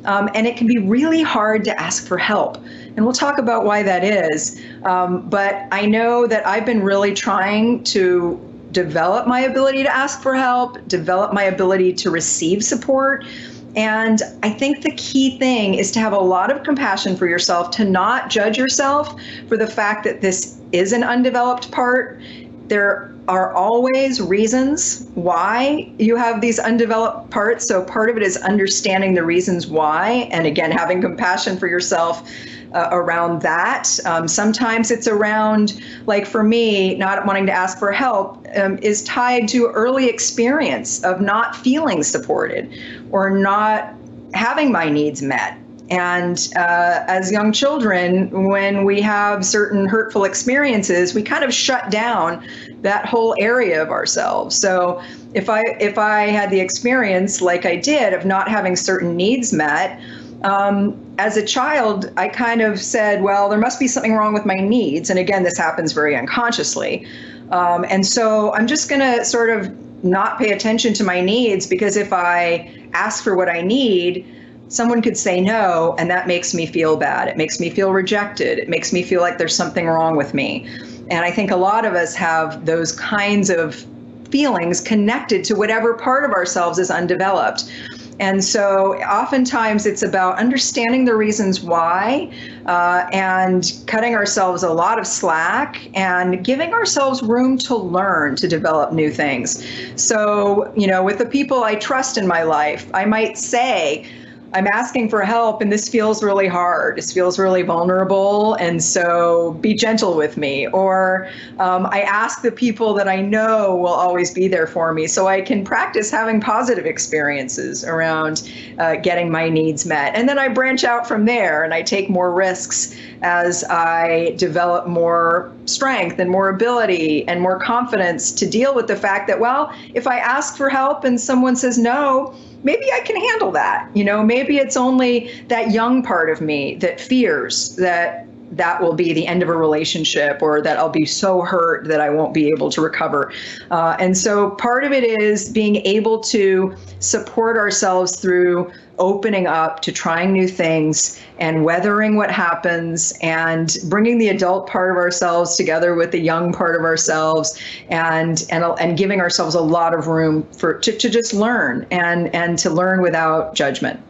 Speaker 2: And it can be really hard to ask for help. And we'll talk about why that is. But I know that I've been really trying to develop my ability to ask for help, develop my ability to receive support. And I think the key thing is to have a lot of compassion for yourself, to not judge yourself for the fact that this is an undeveloped part. There are always reasons why you have these undeveloped parts. So part of it is understanding the reasons why, and again, having compassion for yourself around that. Sometimes it's around, like for me, not wanting to ask for help is tied to early experience of not feeling supported or not having my needs met. And as young children, when we have certain hurtful experiences, we kind of shut down that whole area of ourselves. So if I had the experience like I did of not having certain needs met, as a child, I kind of said, well, there must be something wrong with my needs. And again, this happens very unconsciously. And so I'm just going to sort of not pay attention to my needs, because if I ask for what I need, someone could say no, and that makes me feel bad. It makes me feel rejected. It makes me feel like there's something wrong with me. And I think a lot of us have those kinds of feelings connected to whatever part of ourselves is undeveloped. And so oftentimes it's about understanding the reasons why and cutting ourselves a lot of slack and giving ourselves room to learn, to develop new things. So, with the people I trust in my life, I might say, I'm asking for help and this feels really hard. This feels really vulnerable. And so be gentle with me. Or I ask the people that I know will always be there for me so I can practice having positive experiences around getting my needs met. And then I branch out from there and I take more risks as I develop more strength and more ability and more confidence to deal with the fact that, well, if I ask for help and someone says no, maybe I can handle that. Maybe it's only that young part of me that fears that will be the end of a relationship, or that I'll be so hurt that I won't be able to recover. And so part of it is being able to support ourselves through opening up to trying new things and weathering what happens and bringing the adult part of ourselves together with the young part of ourselves and giving ourselves a lot of room to just learn and to learn without judgment.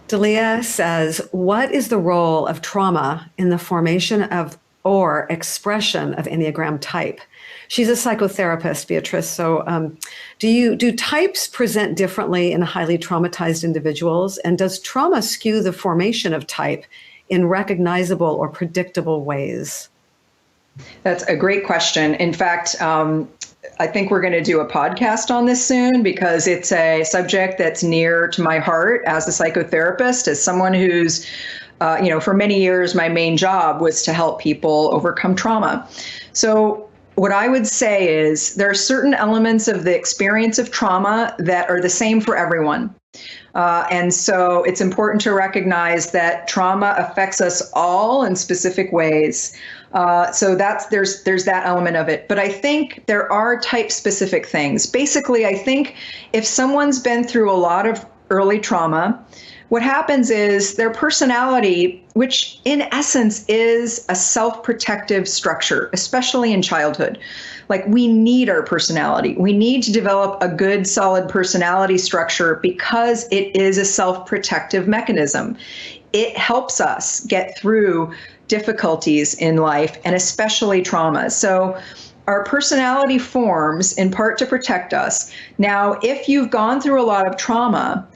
Speaker 1: Dalia says, what is the role of trauma in the formation of or expression of Enneagram type? She's a psychotherapist, Beatrice. So do types present differently in highly traumatized individuals? And does trauma skew the formation of type in recognizable or predictable ways?
Speaker 2: That's a great question. In fact, I think we're going to do a podcast on this soon, because it's a subject that's near to my heart as a psychotherapist, as someone who's, for many years, my main job was to help people overcome trauma. So what I would say is there are certain elements of the experience of trauma that are the same for everyone. And so it's important to recognize that trauma affects us all in specific ways. So there's that element of it. But I think there are type specific things. Basically, I think if someone's been through a lot of early trauma, what happens is their personality, which in essence is a self-protective structure, especially in childhood. Like, we need our personality. We need to develop a good, solid personality structure because it is a self-protective mechanism. It helps us get through difficulties in life, and especially trauma. So our personality forms in part to protect us. Now, if you've gone through a lot of trauma,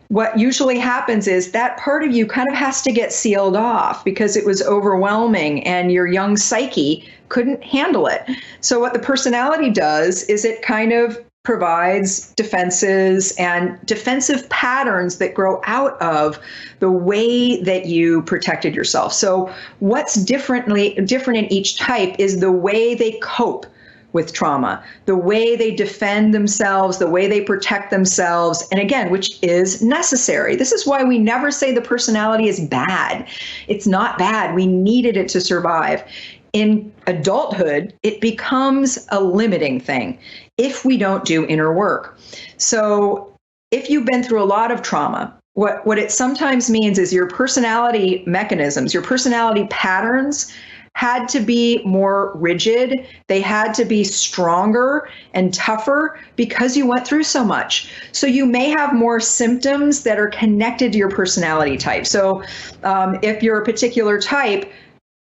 Speaker 2: what usually happens is that part of you kind of has to get sealed off because it was overwhelming and your young psyche couldn't handle it. So what the personality does is it kind of provides defenses and defensive patterns that grow out of the way that you protected yourself. So what's different in each type is the way they cope with trauma, the way they defend themselves, the way they protect themselves, and again, which is necessary. This is why we never say the personality is bad. It's not bad. We needed it to survive. In adulthood, it becomes a limiting thing if we don't do inner work. So if you've been through a lot of trauma, what it sometimes means is your personality mechanisms, your personality patterns had to be more rigid. They had to be stronger and tougher because you went through so much. So you may have more symptoms that are connected to your personality type. So if you're a particular type,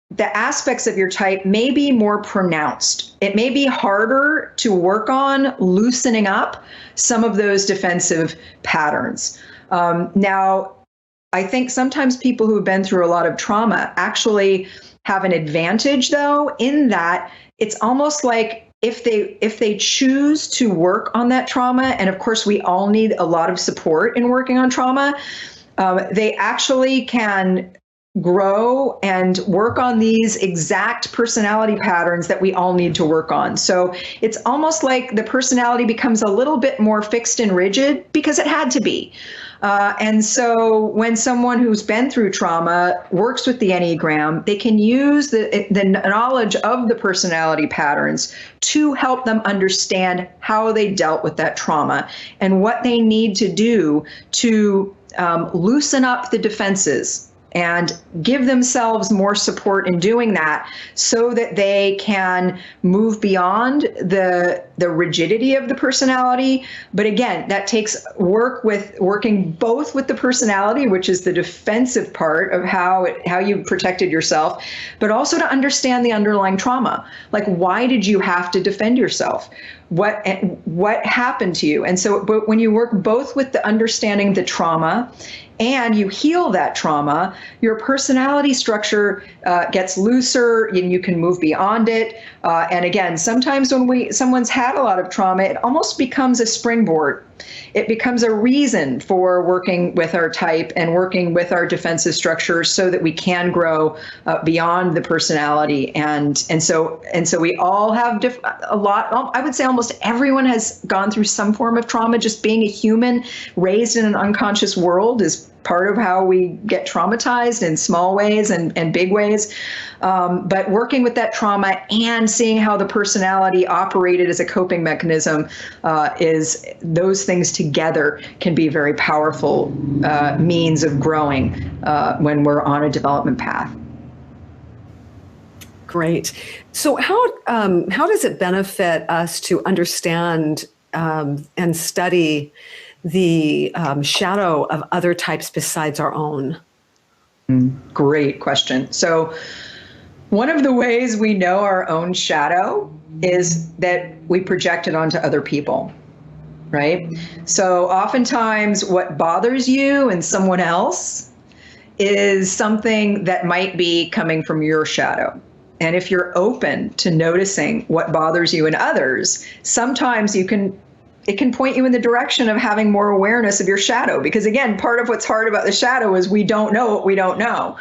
Speaker 2: the aspects of your type may be more pronounced. It may be harder to work on loosening up some of those defensive patterns. Now, I think sometimes people who've been through a lot of trauma actually have an advantage, though, in that it's almost like if they choose to work on that trauma, and of course we all need a lot of support in working on trauma, they actually can grow and work on these exact personality patterns that we all need to work on. So it's almost like the personality becomes a little bit more fixed and rigid because it had to be. And so when someone who's been through trauma works with the Enneagram, they can use the knowledge of the personality patterns to help them understand how they dealt with that trauma and what they need to do to loosen up the defenses and give themselves more support in doing that so that they can move beyond the rigidity of the personality. But again, that takes working both with the personality, which is the defensive part of how you protected yourself, but also to understand the underlying trauma. Like, why did you have to defend yourself? What happened to you? And so, but when you work both with the understanding of the trauma and you heal that trauma, your personality structure gets looser and you can move beyond it. And again, sometimes when someone's had a lot of trauma, it almost becomes a springboard. It becomes a reason for working with our type and working with our defensive structures so that we can grow beyond the personality. And so we all have a lot. I would say almost everyone has gone through some form of trauma. Just being a human raised in an unconscious world is part of how we get traumatized in small ways and big ways. But working with that trauma and seeing how the personality operated as a coping mechanism is those things together can be very powerful means of growing when we're on a development path.
Speaker 1: Great. So how does it benefit us to understand and study the shadow of other types besides our own?
Speaker 2: Great question. So one of the ways we know our own shadow is that we project it onto other people, right? So oftentimes what bothers you in someone else is something that might be coming from your shadow. And if you're open to noticing what bothers you in others, sometimes it can point you in the direction of having more awareness of your shadow. Because again, part of what's hard about the shadow is we don't know what we don't know.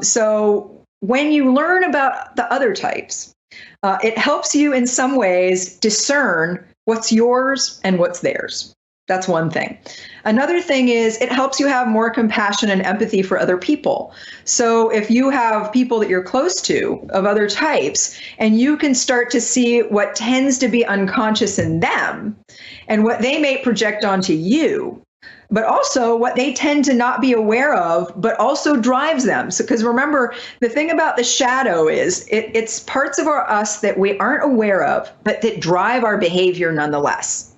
Speaker 2: So when you learn about the other types, It helps you in some ways discern what's yours and what's theirs. That's one thing. Another thing is it helps you have more compassion and empathy for other people. So if you have people that you're close to of other types, and you can start to see what tends to be unconscious in them and what they may project onto you, but also what they tend to not be aware of, but also drives them. So, because remember, the thing about the shadow is it's parts of us that we aren't aware of, but that drive our behavior nonetheless.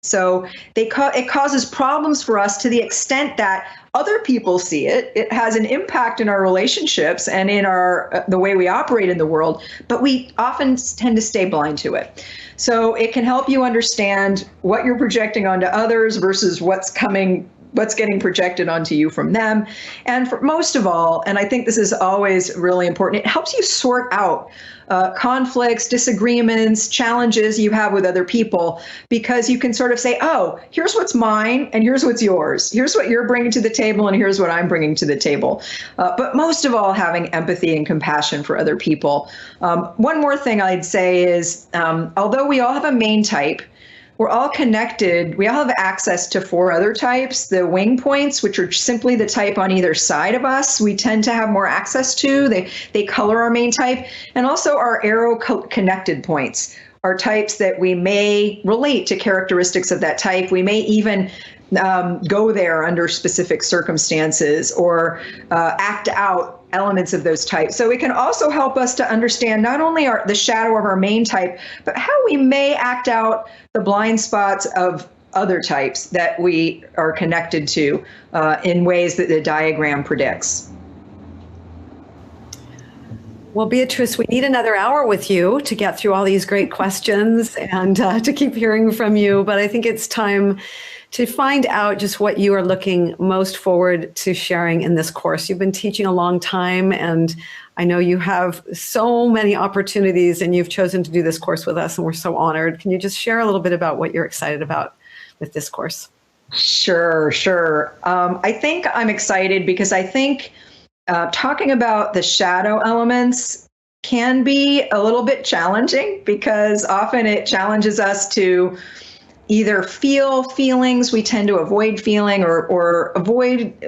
Speaker 2: So it causes problems for us to the extent that other people see it. It has an impact in our relationships and in the way we operate in the world, but we often tend to stay blind to it. So it can help you understand what you're projecting onto others versus what's getting projected onto you from them. And for most of all, and I think this is always really important, it helps you sort out conflicts, disagreements, challenges you have with other people, because you can sort of say, oh, here's what's mine and here's what's yours. Here's what you're bringing to the table and here's what I'm bringing to the table. But most of all, having empathy and compassion for other people. One more thing I'd say is, although we all have a main type, we're all connected. We all have access to 4 other types. The wing points, which are simply the type on either side of us, we tend to have more access to. They color our main type. And also our arrow connected points are types that we may relate to characteristics of that type. We may even go there under specific circumstances or act out elements of those types. So it can also help us to understand not only the shadow of our main type, but how we may act out the blind spots of other types that we are connected to in ways that the diagram predicts.
Speaker 1: Well, Beatrice, we need another hour with you to get through all these great questions and to keep hearing from you. But I think it's time to find out just what you are looking most forward to sharing in this course. You've been teaching a long time, and I know you have so many opportunities, and you've chosen to do this course with us, and we're so honored. Can you just share a little bit about what you're excited about with this course?
Speaker 2: Sure. I think I'm excited because I think talking about the shadow elements can be a little bit challenging, because often it challenges us to either feel feelings we tend to avoid feeling, or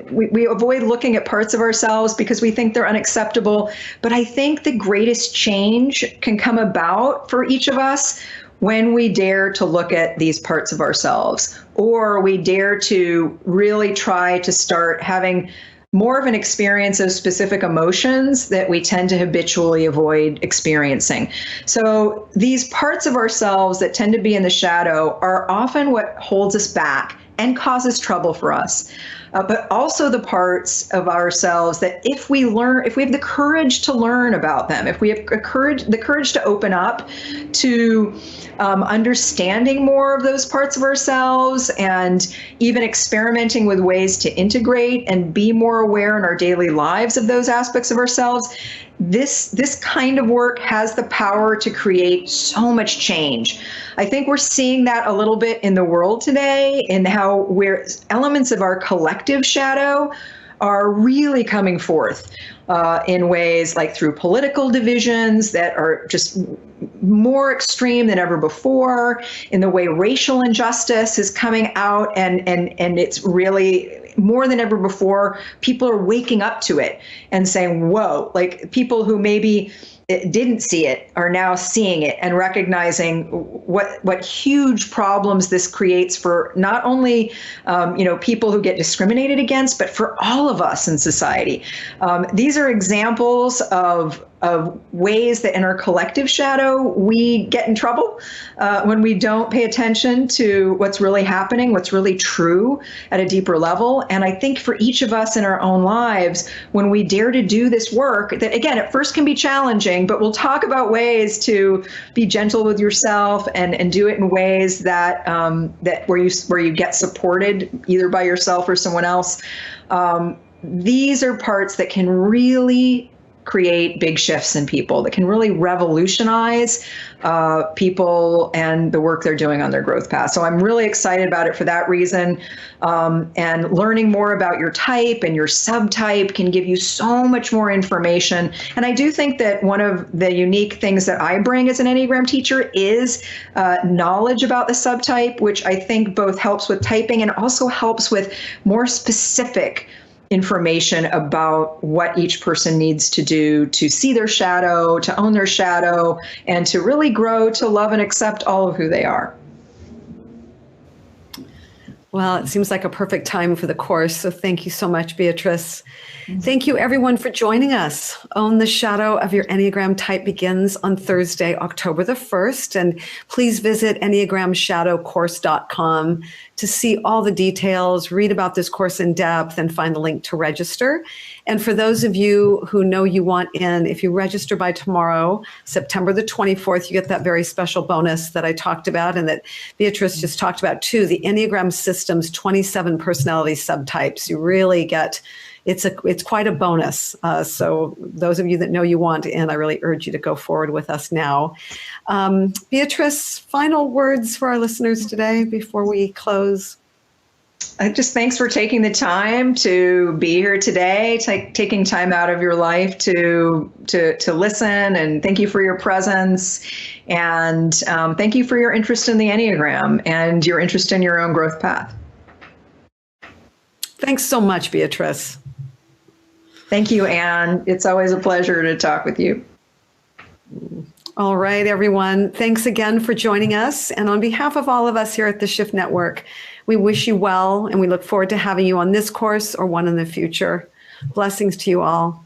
Speaker 2: we avoid looking at parts of ourselves because we think they're unacceptable. But I think the greatest change can come about for each of us when we dare to look at these parts of ourselves, or we dare to really try to start having more of an experience of specific emotions that we tend to habitually avoid experiencing. So these parts of ourselves that tend to be in the shadow are often what holds us back and causes trouble for us. But also the parts of ourselves that if we have the courage to learn about them, if we have the courage to open up to understanding more of those parts of ourselves, and even experimenting with ways to integrate and be more aware in our daily lives of those aspects of ourselves, this kind of work has the power to create so much change. I think we're seeing that a little bit in the world today, in how elements of our collective shadow are really coming forth in ways like through political divisions that are just more extreme than ever before, in the way racial injustice is coming out, and it's really more than ever before, people are waking up to it and saying, whoa, like people who maybe didn't see it are now seeing it and recognizing what huge problems this creates for not only people who get discriminated against, but for all of us in society. These are examples of ways that in our collective shadow we get in trouble when we don't pay attention to what's really happening, what's really true at a deeper level. And I think for each of us in our own lives, when we dare to do this work, that again, at first can be challenging, but we'll talk about ways to be gentle with yourself and do it in ways that where you get supported either by yourself or someone else. These are parts that can really create big shifts in people, that can really revolutionize people and the work they're doing on their growth path. So I'm really excited about it for that reason. And learning more about your type and your subtype can give you so much more information. And I do think that one of the unique things that I bring as an Enneagram teacher is knowledge about the subtype, which I think both helps with typing and also helps with more specific information about what each person needs to do to see their shadow, to own their shadow, and to really grow to love and accept all of who they are.
Speaker 1: Well, it seems like a perfect time for the course. So thank you so much, Beatrice. Thank you, everyone, for joining us. Own the Shadow of Your Enneagram Type begins on Thursday, October the 1st. And please visit EnneagramShadowCourse.com to see all the details, read about this course in depth, and find the link to register. And for those of you who know you want in, if you register by tomorrow, September the 24th, you get that very special bonus that I talked about and that Beatrice just talked about too, the Enneagram System's 27 personality subtypes. You really get, it's quite a bonus. So those of you that know you want in, I really urge you to go forward with us now. Beatrice, final words for our listeners today before we close.
Speaker 2: Just thanks for taking the time to be here today, taking time out of your life to listen, and thank you for your presence, and thank you for your interest in the Enneagram and your interest in your own growth path.
Speaker 1: Thanks so much, Beatrice.
Speaker 2: Thank you, Anne. It's always a pleasure to talk with you.
Speaker 1: All right, everyone. Thanks again for joining us. And on behalf of all of us here at the Shift Network, we wish you well, and we look forward to having you on this course or one in the future. Blessings to you all.